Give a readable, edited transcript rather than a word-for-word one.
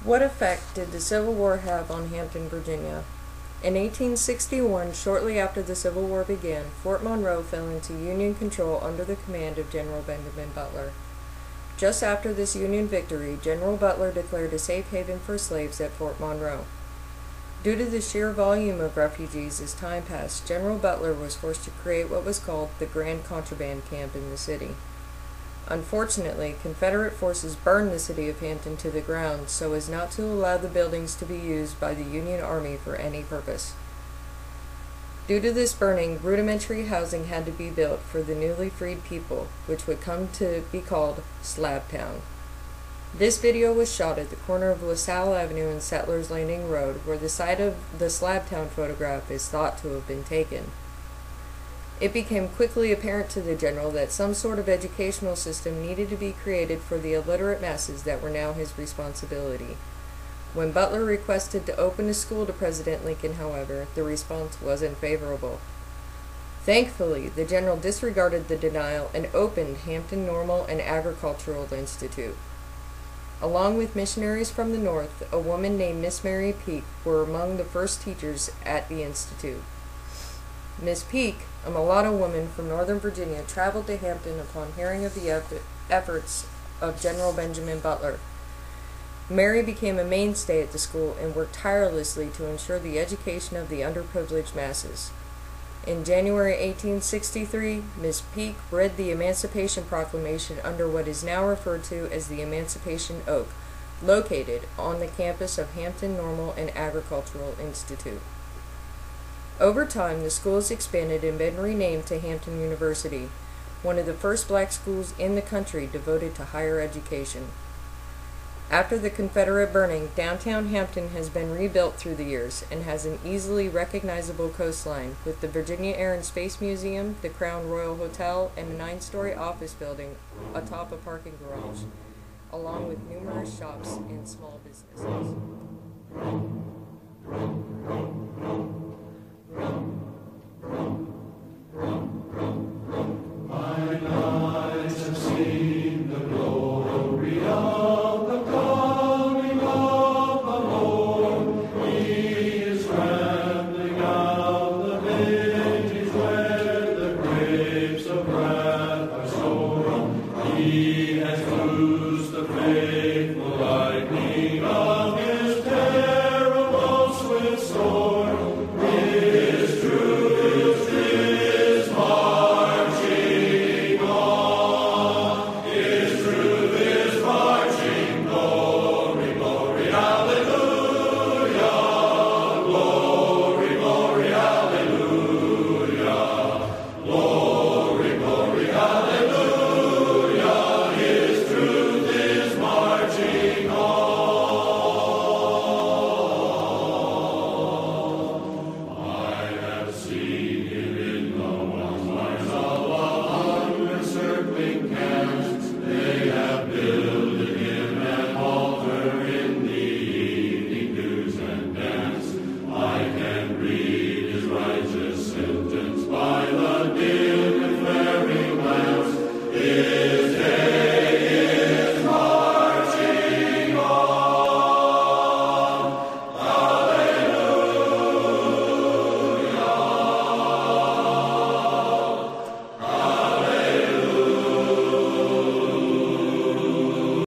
What effect did the Civil War have on Hampton, Virginia? In 1861, shortly after the Civil War began, Fort Monroe fell into Union control under the command of General Benjamin Butler. Just after this Union victory, General Butler declared a safe haven for slaves at Fort Monroe. Due to the sheer volume of refugees as time passed, General Butler was forced to create what was called the Grand Contraband Camp in the city. Unfortunately, Confederate forces burned the city of Hampton to the ground so as not to allow the buildings to be used by the Union Army for any purpose. Due to this burning, rudimentary housing had to be built for the newly freed people, which would come to be called Slabtown. This video was shot at the corner of LaSalle Avenue and Settlers Landing Road, where the site of the Slabtown photograph is thought to have been taken. It became quickly apparent to the general that some sort of educational system needed to be created for the illiterate masses that were now his responsibility. When Butler requested to open a school to President Lincoln, however, the response wasn't favorable. Thankfully, the general disregarded the denial and opened Hampton Normal and Agricultural Institute. Along with missionaries from the North, a woman named Miss Mary Peake were among the first teachers at the institute. Miss Peake, a mulatto woman from Northern Virginia, traveled to Hampton upon hearing of the efforts of General Benjamin Butler. Mary became a mainstay at the school and worked tirelessly to ensure the education of the underprivileged masses. In January 1863, Miss Peake read the Emancipation Proclamation under what is now referred to as the Emancipation Oak, located on the campus of Hampton Normal and Agricultural Institute. Over time, the school has expanded and been renamed to Hampton University, one of the first black schools in the country devoted to higher education. After the Confederate burning, downtown Hampton has been rebuilt through the years and has an easily recognizable coastline, with the Virginia Air and Space Museum, the Crown Royal Hotel, and a 9-story office building atop a parking garage, along with numerous shops and small businesses.